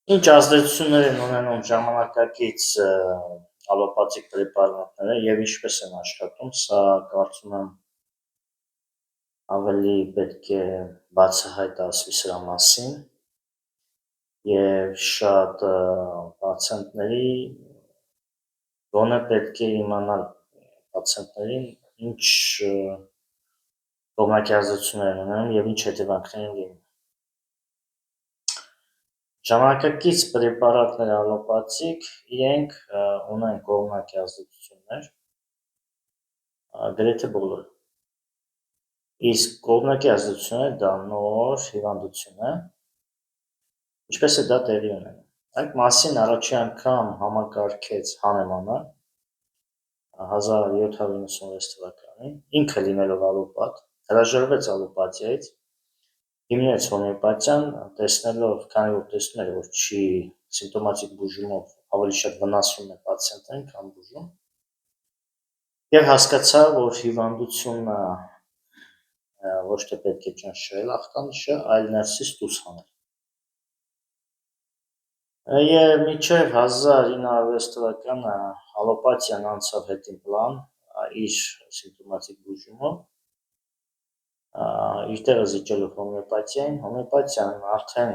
Ինչ ազդեցություններ են ունենում ժամանակակից ալոպաթիկ պրեպարատները եւ ինչպես են աշխատում, սա կարծում եմ ավելի պետք է բացահայտ ասվի սրա մասին եւ շատ պացիենտների գոնե պետք է իմանալ պացիենտներին ինչ կողմնակի ազդեցություններ են ունենում եւ ինչ հետևանքներ են լինում։ Ժամանակակից պրեպարատները ալոպաթիկ իրենք ունեն կողմնակի ազդեցություններ գրեթե բոլորը։ Իսկ կողմնակի ազդեցությունները դա նոր հիվանդություն է, ինչպես է դա տեղի ունենում։ Այդ մասին առաջի անգամ համակարգեց Հանեմանը 1796 թվականին, ինքը լինելով ալոպատ, հրաժարվեց ալոպաթիայից, հիմնեց հոմեոպաթիան, տեսնելով, քանի որ տեսնում էր, որ չի սիմպտոմատիկ բուժումով ավելի շատ վնասում է պացիենտին, քան բուժում, եւ հասկացավ, որ հիվանդությունը ոչ թե պետք է ճնշել ախտանիշը, այլ ներսից դուրս հանել։ Եվ մինչև 1906 թվականը ալոպաթիան անցավ հետին պլան իր սիմպտոմատիկ բուժումով, իր տեղը զիջելով հոմեոպաթիային, հոմեոպաթիան արդեն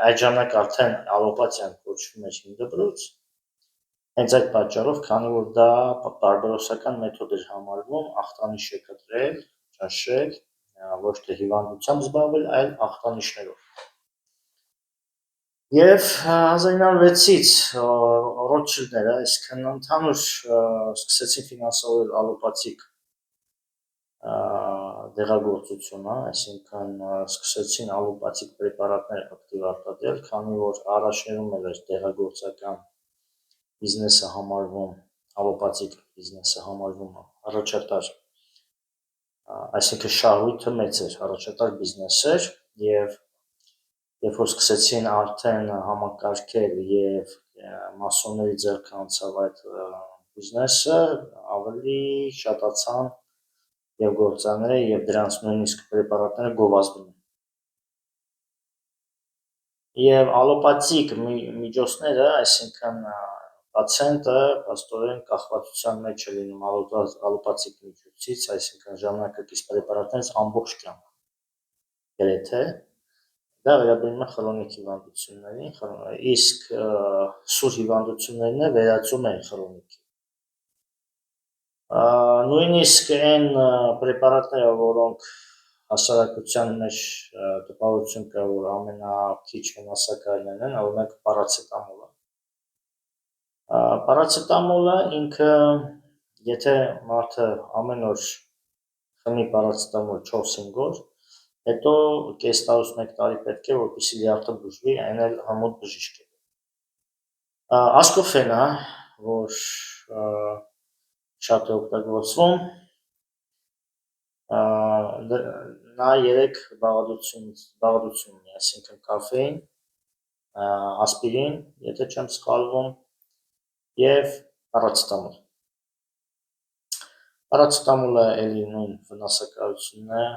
այդ ժամանակ արդեն ալոպաթիան կոչվում էր հիմնադրույց, հենց այդ պատճառով, քանի որ դա բարբարոսական մեթոդ էր համարվում ախտանիշը կտրել, ճնշել, ոչ թե հիվանդությամբ զբաղվել, այլ ախտանիշներով։ Եվ 1906-ից Ռոթշիլդները, այսինքն ընդհանուր սկսեցին ֆինանսավորել ալոպաթիկ դեղագործությունը, այսինքն սկսեցին ալոպաթիկ պրեպարատներ ակտիվ արտադրել, քանի որ առաջներում էր դեղագործական բիզնեսը համարվում, ալոպաթիկ բիզնեսը համարվում առաջատար, այսինքն շահույթը մեծ էր, առաջատար բիզնես էր եւ երբ որ սկսեցին արդեն համակարգել եւ մասոնների ձեռքը անցավ այդ բիզնեսը, ավելի շատացան եւ գործաները եւ դրանց նույնիսկ պրեպարատները գովազդում են։ Եւ ալոպաթիկ միջոցները, այսինքն պացիենտը աստորեն կախվածության մեջ է լինում ալոպաթիկ միջոցից, այսինքն ժամանակակից պրեպարատներից ամբողջ կյանք։ Գրեթե դա վերաբերում է խրոնիկ հիվանդություններին, իսկ սուր հիվանդություններն վերածում են խրոնիկի։ Նույնիսկ այն պրեպարատները, որոնք հասարակության մեջ տպավորություն կա, որ ամենաքիչ վնասակարներն են, օրինակ պարացետամոլը։ Պարացետամոլը ինքը, եթե մարդը ամեն օր խմի պարացետամոլ 4-5 օր, հետո կես տարուց 1 տարի պետք է, որպեսզի լյարդը բուժվի, այն էլ հմուտ բժիշկ է։ Ասկոֆենը, որ շատ է օգտագործվում, նա 3 բաղադրություն ունի, այսինքն կաֆեին, ասպիրին, եթե չեմ սխալվում, եւ պարացետամոլ։ Պարացետամոլը էլի նույն վնասակարությունն է,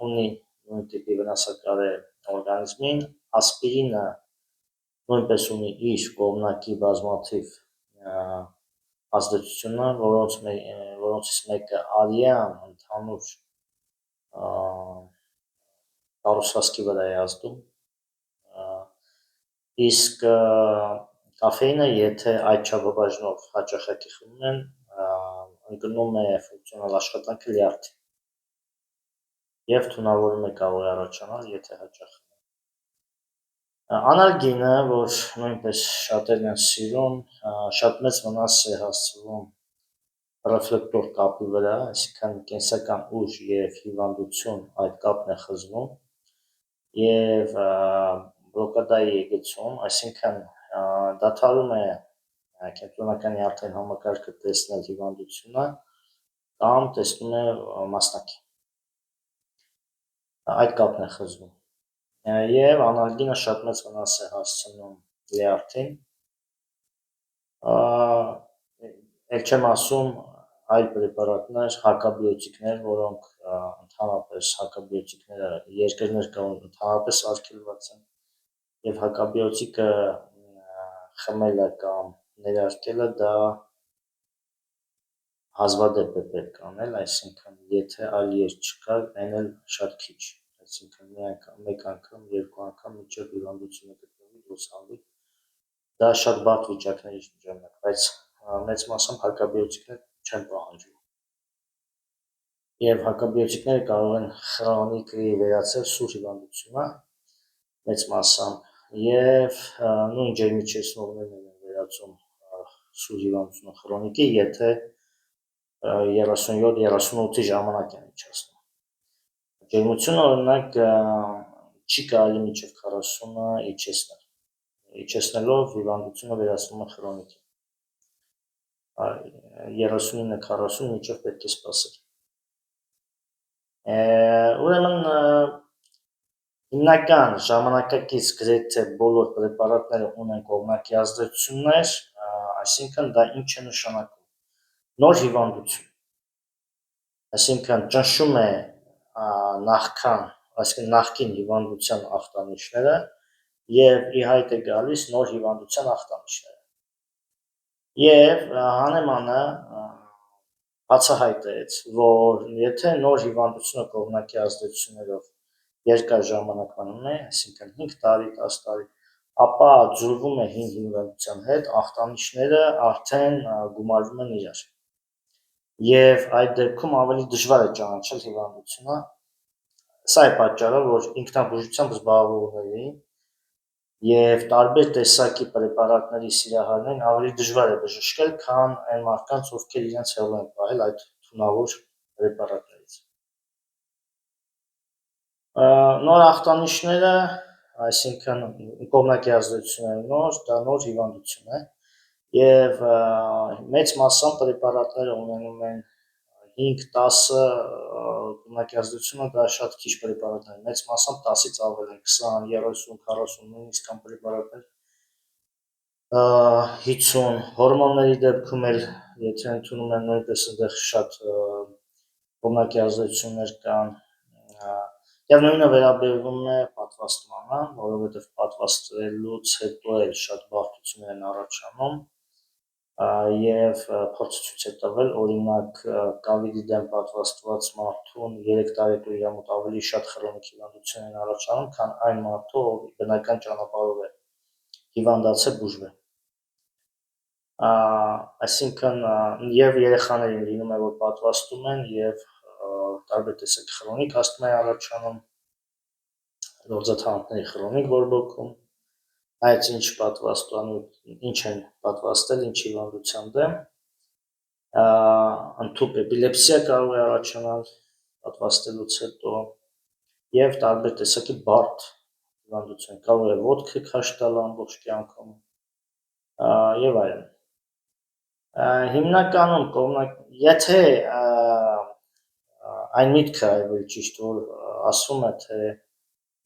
ունի նույն տիպի վնասակար է օրգանիզմին, ասպիրինը նույնպես ունի իր կողմնակի բազմաթիվ ազդեցություններ, որոնցից մեկը արյան ընդհանուր կառուցվածքի վրա է ազդում, իսկ կաֆեինը, եթե այդ չափաբաժնով հաճախակի խմում են, ընկնում է ֆունկցիոնալ աշխատանքը լյարդի եւ թունավորում է կարող է առաջանալ, եթե հաճախ Անալգինը, որ նույնպես շատերն են սիրում, շատ մեծ վնաս է հասցվում ռեֆլեկտոր կապի վրա, այսինքն կենսական ուժ եւ հիվանդություն այդ կապն է խզվում եւ բլոկադայի է գցում, այսինքն դադարում է կենտրոնական նյարդային համակարգը տեսնել հիվանդությունը կամ տեսնում է մասնակի։ Այդ կապն է խզվում։ Եվ անալգինը շատ մեծ վնաս է հասցնում լյարդին, էլ չեմ ասում այլ պրեպարատներ, հակաբիոտիկներ, որոնք ընդհանրապես հակաբիոտիկները երկրներ կա, ընդհանրապես արգելված են եւ հակաբիոտիկը խմելը կամ ներարկելը դա հազվադեպ է պետք անել, այսինքն եթե այլ երկ չկա, այն էլ շատ քիչ, այսինքն մեկ անգամ, երկու անգամ մինչև հիվանդությունը գտնվի դուրս հանվի, դա շատ բարդ վիճակների ժամանակ, բայց մեծ մասամբ հակաբիոտիկներ չեն պահանջում։ Եվ հակաբիոտիկները կարող են խրոնիկի վերածել սուր հիվանդությունը մեծ մասամբ, եւ նույն ջերմիչեցնողներն են վերածում սուր հիվանդությունը խրոնիկի, եթե 37-38-ի ժամանակ են իջեցնում։ Ջերմությունը օրինակ չի կարելի մինչև 40-ը իջեցնել։ Իջեցնելով հիվանդությունը վերածնում են խրոնիկի։ 39-40 մինչև պետք է սպասել։ Ուրեմն հիմնական ժամանակակից գրեթե բոլոր պրեպարատները ունեն կողմնակի ազդեցություններ, այսինքն դա ինչ է նշանակում։ Նոր հիվանդություն, այսինքն ճնշում է նախկին հիվանդության ախտանիշները եւ ի հայտ է գալիս նոր հիվանդության ախտանիշները։ Եվ Հանեմանը բացահայտեց, որ եթե նոր հիվանդությունը կողմնակի ազդեցություններով երկար ժամանակ մնում է, այսինքն 5 տարի, 10 տարի, ապա ձուլվում է հին հիվանդության հետ, ախտանիշները արդեն գումարվում են իրար։ Եվ այդ դեպքում ավելի դժվար է ճանաչել հիվանդությունը, սա է պատճառը, որ ինքնաբուժությամբ զբաղվողների եւ տարբեր տեսակի պրեպարատների սիրահարներին ավելի դժվար է բժշկել, քան այն մարդկանց, ովքեր իրենց հեռու են պահել այդ թունավոր պրեպարատներից։ Նոր ախտանիշները, այսինքն կողմնակի ազդեցությունները նոր, դա նոր հիվանդություն է, եւ մեծ մասամբ պրեպարատները ունենում են 5-10 կողմնակի ազդեցությունը, դա շատ քիչ պրեպարատներ, մեծ մասամբ 10-ից ավել են, 20, 30, 40, նույնիսկ կան պրեպարատներ 50, հորմոնների դեպքում էլ, եթե ընդունում են նույնպես այնտեղ շատ կողմնակի ազդեցություններ կան, եւ նույնը վերաբերվում է պատվաստմանը, որովհետեւ պատվաստելուց հետո էլ շատ բարդություններ են առաջանում, եւ փորձ ցույց է տվել, օրինակ կավիդի դեմ պատվաստված մարդուն 3 տարեկան իրամոտ ավելի շատ խրոնիկ հիվանդություն են առաջանում, քան այն մարդու, ով բնական ճանապարհով է հիվանդացել բուժվել։ Այսինքն եւ երեխաներին լինում է, որ պատվաստում են եւ տարբեր տեսակի խրոնիկ ասթմա է առաջանում, լորձաթաղանթների խրոնիկ բորբոքում, այդ ինչ են պատվաստել, ինչ հիվանդության դեմ, ընդհուպ էպիլեպսիա կարող է առաջանալ պատվաստելուց հետո եւ տարբեր տեսակի բարդ հիվանդություն, կարող է ոտքը քաշ տալ ամբողջ կյանքում եւ այլն։ Հիմնականում եթե այն միտքը ավելի ճիշտ, որ ասում է, թե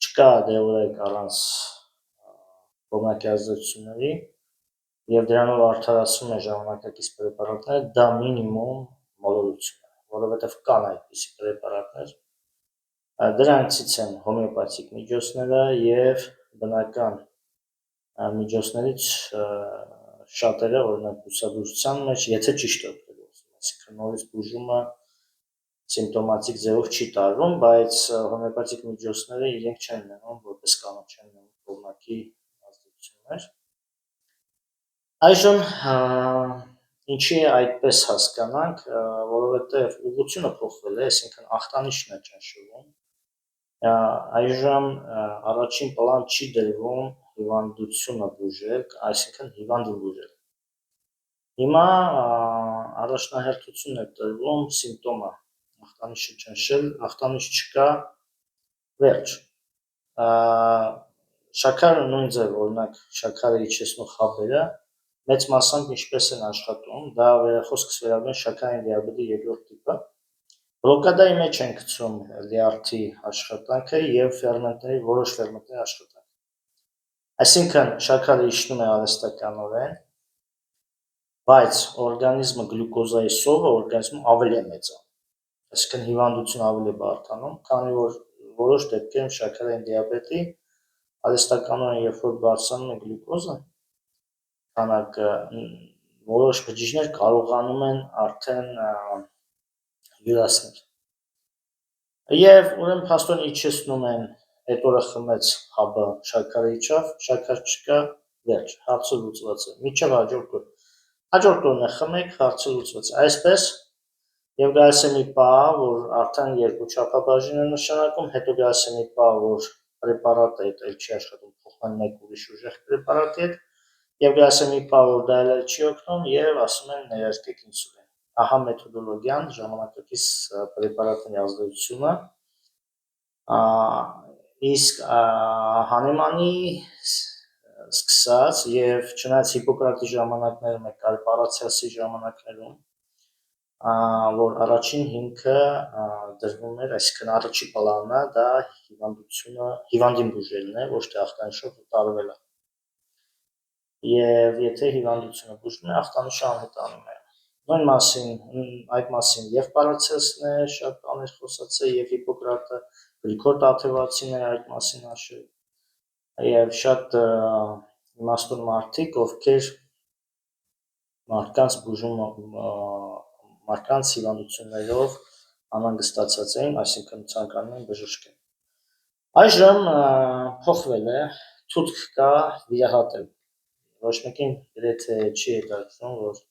չկա դեղորայք առանց կողմնակի ազդեցությունների եւ դրանով արդարացում է ժամանակակից պրեպարատները, դա մինիմում մոլորություն է, որովհետեւ կան այդպիսի պրեպարատներ, դրանցից են հոմեոպաթիկ միջոցները եւ բնական միջոցներից շատերը, օրինակ բուսաբուժության մեջ, եթե ճիշտ է օգտագործվում, այսինքն նորից բուժումը սիմպտոմատիկ ձևով չի տարվում, բայց հոմեոպաթիկ միջոցները իրենք չեն ունենում, որպես կանոն չեն ունենում կողմնակի ազդեցություններ։ Այժմ ինչի է այդպես հասկանանք, որովհետև ուղղությունը փոխվել է, այսինքն ախտանիշն է ճնշվում։ Այժմ առաջին պլան չի դրվում հիվանդությունը բուժել, այսինքն հիվանդը բուժել։ Հիմա առաջնահերթություն է տրվում սիմպտոմը, ախտանիշը ճնշել, ախտանիշ չկա, վերջ։ Շաքարը նույն ձև, օրինակ շաքարը իջեցնող հաբերը մեծ մասամբ ինչպես են աշխատում, դա խոսքս վերաբերում է շաքարային դիաբետի երկրորդ տիպը։ Բլոկադայի մեջ են գցում լյարդի աշխատանքը եւ որոշ ֆերմենտների աշխատանքը։ Այսինքն շաքարը իջնում է արհեստականորեն, բայց օրգանիզմը գլյուկոզայի սովը օրգանիզմում ավելի է մեծանում, այսինքն հիվանդությունը ավելի է բարդանում, քանի որ որոշ դեպքերում շաքարային դիաբետի արհեստականորեն երբ որ բարձրանում է գլյուկոզը քանակը, որոշ բջիջներ կարողանում են արդեն յուրացնել։ Եվ ուրեմն փաստորեն իջեցնում են այդ օրը խմեց հաբը շաքարը իջավ, շաքար չկա, վերջ, հարցը լուծված է։ Մինչև հաջորդ օր։ Հաջորդ օրն է խմեք, հարցը լուծված է։ Այսպես եւ գալիս է մի պահ, որ արդեն երկու չափաբաժին է նշանակում, հետո գալիս է մի պահ, որ պրեպարատը այլ չի աշխատում, փոխվում են մեկ ուրիշ ուժեղ պրեպարատի հետ, եւ գալիս է մի պահ, որ դա էլ չի օգնում եւ ասում են ներարկեք ինսուլին։ Ահա մեթոդոլոգիան, ժամանակակից պրեպարատների ազդեցությունը, իսկ Հանեմանի սկսած եւ չնայած Հիպոկրատի ժամանակներում է կար Պարացիասի ժամանակներում, որ առաջին հիմքը դրվում էր, այսինքն առաջի պլանը դա հիվանդին բուժելն է, ոչ թե ախտանշով տարվելը։ Եվ եթե հիվանդությունը բուժվում է, ախտանիշը անհետանում է։ Այդ մասին եւ Պարացիասն է շատ բաներ խոսացել եւ Հիպոկրատը, Գրիգոր Տաթևացին է այդ մասին հաշվել։ Եվ շատ իմաստուն մարդիկ, ովքեր մարդկանց հիվանդություններով անհանգստացած էին, այսինքն ցանկանում են բժշկել։ Այժմ փոխվել է, թուղթ կա վիրահատել։ Ոչ մեկին գրեթե չի հետաքրքրում, որ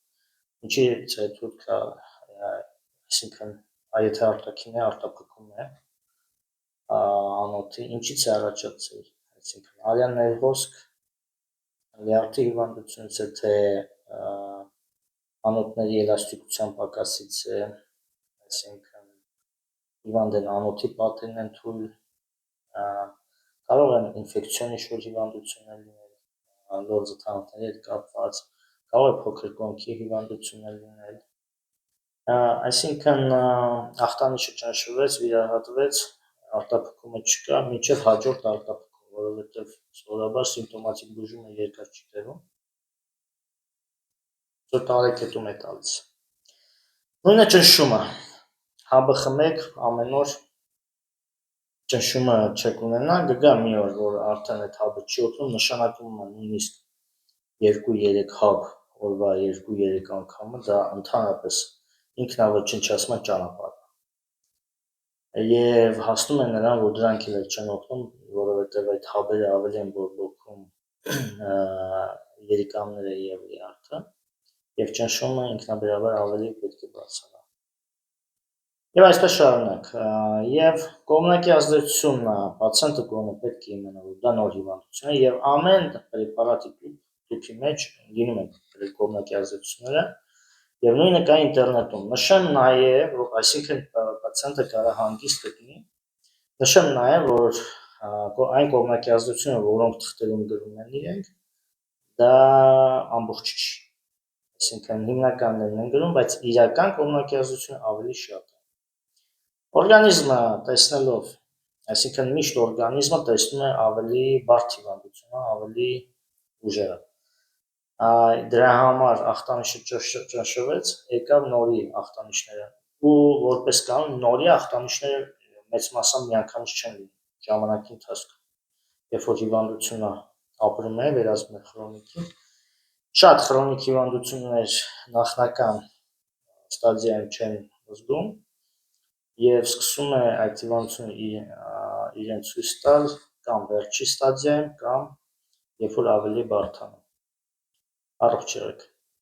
ինչի է թուղթ կա, այսինքն եթե արտաքին է, արտափքում է անոթի, ինչից է առաջացել, այսինքն արյան ներոսկ, լյարդի հիվանդությունից է, թե անոթների էլաստիկության պակասից է, այսինքն հիվանդ են անոթի պատերն են թույլ, կարող են ինֆեկցիոն ինչ-որ հիվանդություններ լինել, լորձը թանքների հետ կապված, կարող է փոքր կոնքի հիվանդություններ լինել, այսինքն ախտանիշը ճնշվեց, վիրահատվեց, արտափքումը չկա, մինչև հաջորդ արտափքում, որովհետև սովորաբար սիմպտոմատիկ բուժումը երկար չի տևում, որ տարեկետում է տալիս։ Նույնը ճնշումը, հաբը խմեք ամեն օր, ճնշումը չեք ունենա, կգա մի օր, որ արդեն այդ հաբը չի օգնում, նշանակում է նույնիսկ 2-3 հաբ, օրվա 2-3 անգամը, դա ընդհանրապես ինքնավճնչացման ճանապարհ է։ Եվ հասնում է նրան, որ դրանք էլ չեն օգնում, որովհետև այդ հաբերը ավելի են բորբոքում երիկամները եւ լյարդը, եւ ճնշումը ինքնաբերաբար ավելի պետք է բարձրանա։ Եվ այսպես շարունակ, եւ կողմնակի ազդեցությունն պացիենտը կողմը պետք է իմանա, որ դա նոր հիվանդություն է եւ ամեն պրեպարատի տուփի մեջ լինում են կողմնակի ազդեցությունները եւ նույնը կա ինտերնետում։ Նշեմ նաեւ, այսինքն պացիենտը կարող հանգիստ գտնի, նշեմ նաեւ, որ այն կողմնակի ազդեցությունը, որոնք թղթերում գրում են իրենք, դա ամբողջ չի։ Այսինքն հիմնականներն են գրում, բայց իրական կողմնակի ազդեցությունը ավելի շատ է։ Օրգանիզմը տեսնելով, այսինքն միշտ օրգանիզմը տեսնում է ավելի բարդ հիվանդությունը, ավելի ուժեղը։ Դրա համար ախտանիշը ճնշվեց, եկավ նորի ախտանիշները, ու որպես կանոն նորի ախտանիշները մեծ մասամբ միանգամից չեն լինում ժամանակի ընթացքում, երբ որ հիվանդությունը ապրում է, վերածվում է խրոնիկի, շատ խրոնիկ հիվանդություններ նախնական ստադիայում չեն զգում եւ սկսում է այդ հիվանդությունը իրեն ցույց տալ կամ վերջի ստադիայում կամ երբ որ ավելի բարդանում։ Առողջ եղեք։